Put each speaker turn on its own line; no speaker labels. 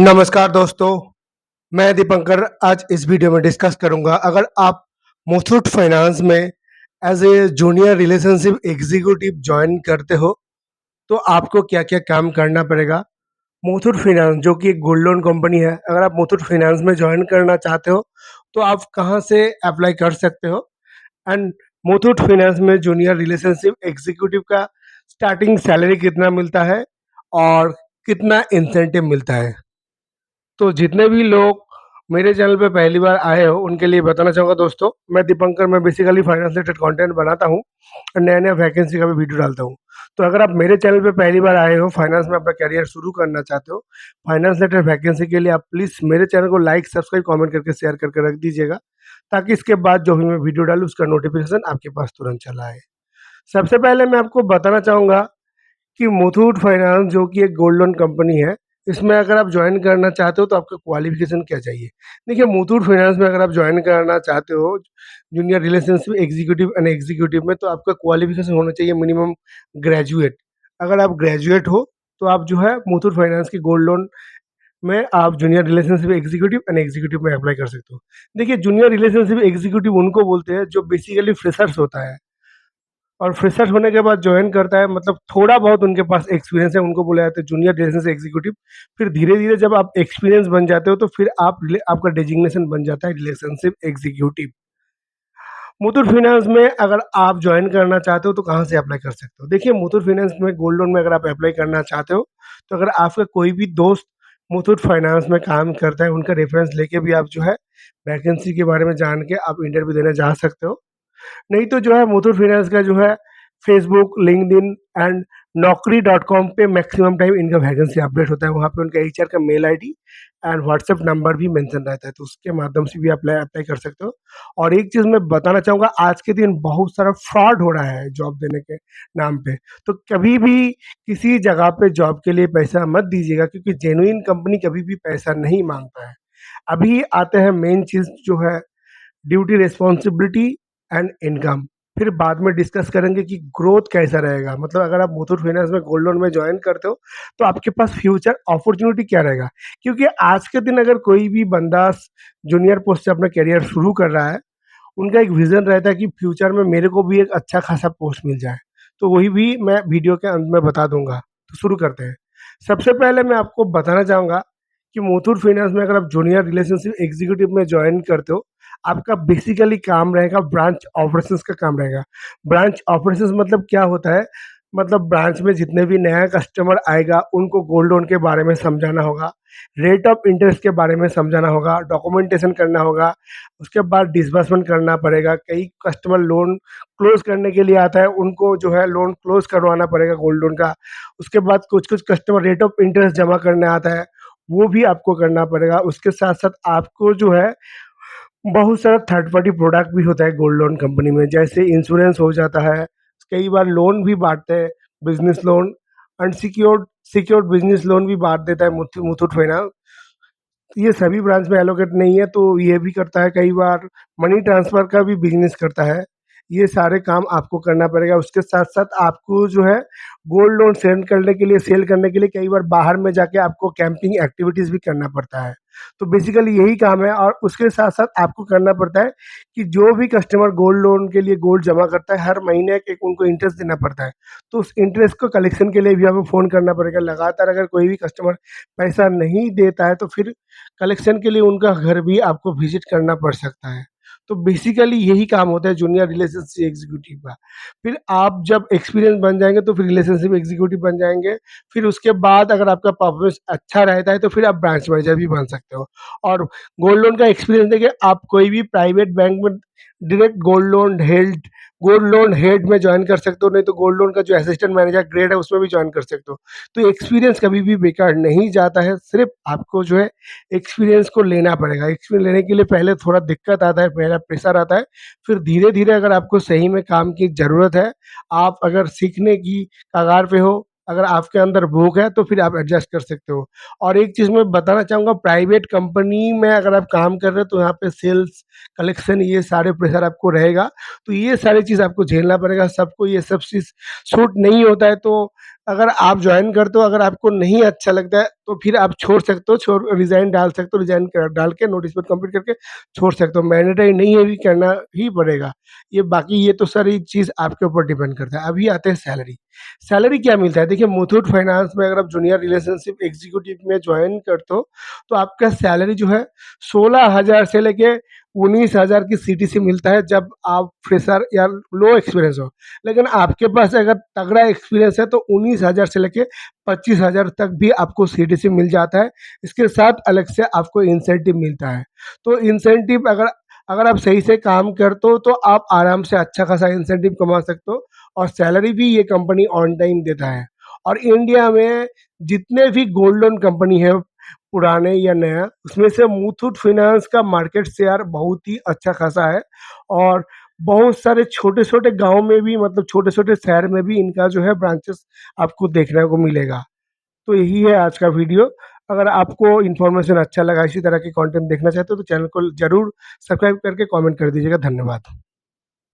नमस्कार दोस्तों, मैं दीपंकर आज इस वीडियो में डिस्कस करूंगा अगर आप मुथूट फाइनेंस में as a junior relationship executive join करते हो तो आपको क्या-क्या काम करना पड़ेगा। मुथूट फाइनेंस जो कि एक गोल्ड लोन कंपनी है, अगर आप मुथूट फाइनेंस में ज्वाइन करना चाहते हो तो आप कहां से अप्लाई कर सकते हो एंड मुथूट फाइनेंस में जूनियर रिलेशनशिप एग्जीक्यूटिव का स्टार्टिंग सैलरी कितना मिलता है और कितना इंसेंटिव मिलता है। तो जितने भी लोग मेरे चैनल पे पहली बार आए हो उनके लिए बताना चाहूँगा दोस्तों, मैं दीपंकर मैं बेसिकली फाइनेंस रिलेटेड कंटेंट बनाता हूँ और नया-नया वैकेंसी का भी वीडियो डालता हूँ। तो अगर आप मेरे चैनल पे पहली बार आए हो, फाइनेंस में अपना करियर शुरू करना चाहते हो, फाइनेंस रिलेटेड वैकेंसी के लिए आप प्लीज़ मेरे चैनल को लाइक, सब्सक्राइब, कमेंट करके शेयर करके रख दीजिएगा, ताकि इसके बाद जो भी मैं वीडियो डालूँ उसका नोटिफिकेशन आपके पास तुरंत चला आए। सबसे पहले मैं आपको बताना चाहूँगा कि मुथूट फाइनेंस जो कि एक गोल्ड लोन कंपनी है, इसमें अगर आप जॉइन करना चाहते हो तो आपका क्वालिफ़िकेशन क्या चाहिए? देखिए मुथूट फाइनेंस में अगर आप जॉइन करना चाहते हो, junior relationship executive and executive में तो आपका क्वालिफ़िकेशन होना चाहिए मिनिमम ग्रेजुएट। अगर आप ग्रेजुएट हो, तो आप जो है मुथूट फाइनेंस की गोल्ड लोन में आप junior relationship executive and executive में अप्लाई कर सकते हो। देखिए जूनियर रिलेशनशिप एग्ज़ीक्यूटिव उनको बोलते हैं जो बेसिकली फ्रेशर्स होता है। और फ्रेशर होने के बाद जॉइन करता है मतलब थोड़ा बहुत उनके पास एक्सपीरियंस है, उनको बोला जाता है जूनियर रिलेशनशिप एग्जीक्यूटिव। फिर धीरे-धीरे जब आप एक्सपीरियंस बन जाते हो तो फिर आपका डेजिग्नेशन बन जाता है रिलेशनशिप एग्जीक्यूटिव। मुथूट फाइनेंस में अगर आप जॉइन करना चाहते हो तो कहाँ से अप्लाई कर सकते हो? देखिए मुथूट फाइनेंस में गोल्ड लोन में अगर आप अप्लाई करना चाहते हो, तो अगर आपका कोई भी दोस्त मुथूट फाइनेंस में काम करता है, उनका रेफरेंस लेके भी आप जो है वैकेंसी के बारे में जान के आप इंटरव्यू देने जा सकते हो। नहीं तो जो है मुथूट फाइनेंस का जो है Facebook, LinkedIn and Naukri dot com पे मैक्सिमम टाइम इनका वैकेंसी अपडेट होता है। वहाँ पे उनका एचआर का mail ID and WhatsApp number भी मेंशन रहता है, तो उसके माध्यम से भी अप्लाई अप्लाई कर सकते हो। और एक चीज़ मैं बताना चाहूँगा, आज के दिन बहुत सारा फ्रॉड हो रहा है जॉब देने के नाम पे। तो कभी भी किसी जगह पे जॉब के लिए पैसा मत दीजिएगा, क्योंकि जेन्युइन कंपनी कभी भी पैसा नहीं माँगता है। अभी आते हैं मेन चीज़ जो है ड्यूटी, रिस्पॉन्सिबिलिटी एंड इनकम। फिर बाद में डिस्कस करेंगे कि ग्रोथ कैसा रहेगा। मतलब अगर आप मुथूट फाइनेंस में गोल्ड लोन में जॉइन करते हो तो आपके पास फ्यूचर अपॉर्चुनिटी क्या रहेगा, क्योंकि आज के दिन अगर कोई भी बंदा जूनियर पोस्ट से अपना करियर शुरू कर रहा है, उनका एक विजन रहता है कि फ्यूचर में मेरे को भी एक अच्छा खासा पोस्ट मिल जाए। तो वही भी मैं वीडियो के अंत में बता दूंगा। तो शुरू करते हैं। सबसे पहले मैं आपको बताना चाहूँगा कि मुथूट फाइनेंस में अगर आप जूनियर रिलेशनशिप एग्जीक्यूटिव में ज्वाइन करते हो, आपका बेसिकली काम रहेगा ब्रांच ऑपरेशंस का काम रहेगा। ब्रांच ऑपरेशंस मतलब क्या होता है? मतलब ब्रांच में जितने भी नया कस्टमर आएगा उनको गोल्ड लोन के बारे में समझाना होगा, रेट ऑफ इंटरेस्ट के बारे में समझाना होगा, डॉक्यूमेंटेशन करना होगा, उसके बाद डिसबर्समेंट करना पड़ेगा। कई कस्टमर लोन क्लोज़ करने के लिए आता है, उनको जो है लोन क्लोज़ करवाना पड़ेगा गोल्ड लोन का। उसके बाद कुछ-कुछ कस्टमर रेट ऑफ इंटरेस्ट जमा करने आता है, वो भी आपको करना पड़ेगा। उसके साथ-साथ आपको जो है बहुत सारा थर्ड पार्टी प्रोडक्ट भी होता है गोल्ड लोन कंपनी में, जैसे इंश्योरेंस हो जाता है, कई बार लोन भी बाँटते हैं, business loan, unsecured secured business loan भी बाँट देता है मुथूट फाइनेंस। ये सभी ब्रांच में एलोकेट नहीं है, तो ये भी करता है, कई बार मनी ट्रांसफ़र का भी बिज़नेस करता है। ये सारे काम आपको करना पड़ेगा। उसके साथ-साथ आपको जो है गोल्ड लोन सेल करने के लिए कई बार बाहर में जाके आपको कैंपिंग एक्टिविटीज़ भी करना पड़ता है। तो बेसिकली यही काम है, और उसके साथ-साथ आपको करना पड़ता है कि जो भी कस्टमर गोल्ड लोन के लिए गोल्ड जमा करता है, हर महीने एक उनको इंटरेस्ट देना पड़ता है। तो उस इंटरेस्ट को कलेक्शन के लिए भी आपको फ़ोन करना पड़ेगा। लगातार अगर कोई भी कस्टमर पैसा नहीं देता है, तो फिर कलेक्शन के लिए उनका घर भी आपको विज़िट करना पड़ सकता है। तो बेसिकली यही काम होता है जूनियर रिलेशनशिप एग्ज़ीक्यूटिव का। फिर आप जब एक्सपीरियंस बन जाएँगे तो फिर रिलेशनशिप एग्ज़ीक्यूटिव बन जाएँगे। फिर उसके बाद अगर आपका परफ़ॉर्मेंस अच्छा रहता है तो फिर आप ब्रांच मैनेजर भी बन सकते हो। और गोल्ड लोन का एक्सपीरियंस देखिए, आप कोई भी प्राइवेट बैंक में डायरेक्ट गोल्ड लोन हेड में जॉइन कर सकते हो, नहीं तो गोल्ड लोन का जो असिस्टेंट मैनेजर ग्रेड है उसमें भी जॉइन कर सकते हो। तो एक्सपीरियंस कभी भी बेकार नहीं जाता है, सिर्फ़ आपको जो है एक्सपीरियंस को लेना पड़ेगा। एक्सपीरियंस लेने के लिए पहले थोड़ा दिक्कत आता है, पहला प्रेशर आता है, फिर धीरे-धीरे अगर आपको सही में काम की ज़रूरत है, आप अगर सीखने की कगार पे हो, अगर आपके अंदर भूख है तो फिर आप एडजस्ट कर सकते हो। और एक चीज़ मैं बताना चाहूँगा, प्राइवेट कंपनी में अगर आप काम कर रहे हो तो यहाँ पे सेल्स, कलेक्शन, ये सारे प्रेशर आपको रहेगा। तो ये सारी चीज़ आपको झेलना पड़ेगा। सबको ये सब चीज़ सूट नहीं होता है, तो अगर आप जॉइन करते हो, अगर आपको नहीं अच्छा लगता है, तो फिर आप छोड़ सकते हो, रिज़ाइन डाल सकते हो, रिज़ाइन डाल के नोटिस पीरियड कंप्लीट करके छोड़ सकते हो। मैंडेटरी नहीं है, भी करना ही पड़ेगा। ये बाकी ये तो सारी चीज़ आपके ऊपर डिपेंड करता है। अभी आते हैं सैलरी। सैलरी क्या मिलता है? देखिए, मुथूट फाइनेंस में अगर आप जूनियर रिलेशनशिप एग्जीक्यूटिव में जॉइन करते हो, तो आपका सैलरी जो है 16,000 से लेके 19,000 की सीटीसी मिलता है, जब आप फ्रेशर या लो एक्सपीरियंस हो। लेकिन आपके पास अगर तगड़ा एक्सपीरियंस है, तो 19,000 से लेके 25,000 तक भी आपको सीटीसी मिल जाता है। इसके साथ अलग से आपको इंसेंटिव मिलता है। तो इंसेंटिव अगर अगर आप सही से काम करते हो, तो आप आराम से अच्छा खासा इंसेंटिव कमा सकते हो, और सैलरी भी ये कंपनी ऑन टाइम देता है। और इंडिया में जितने भी गोल्ड लोन कंपनी है, पुराने या नया, उसमें से मुथूट फाइनेंस का मार्केट शेयर बहुत ही अच्छा खासा है। और बहुत सारे छोटे-छोटे गाँव में भी, मतलब छोटे-छोटे शहर में भी इनका जो है ब्रांचेस आपको देखने को मिलेगा। तो यही है आज का वीडियो। अगर आपको इन्फॉर्मेशन अच्छा लगा, इसी तरह के कंटेंट देखना चाहते हो, तो चैनल को ज़रूर सब्सक्राइब करके कमेंट कर दीजिएगा। धन्यवाद।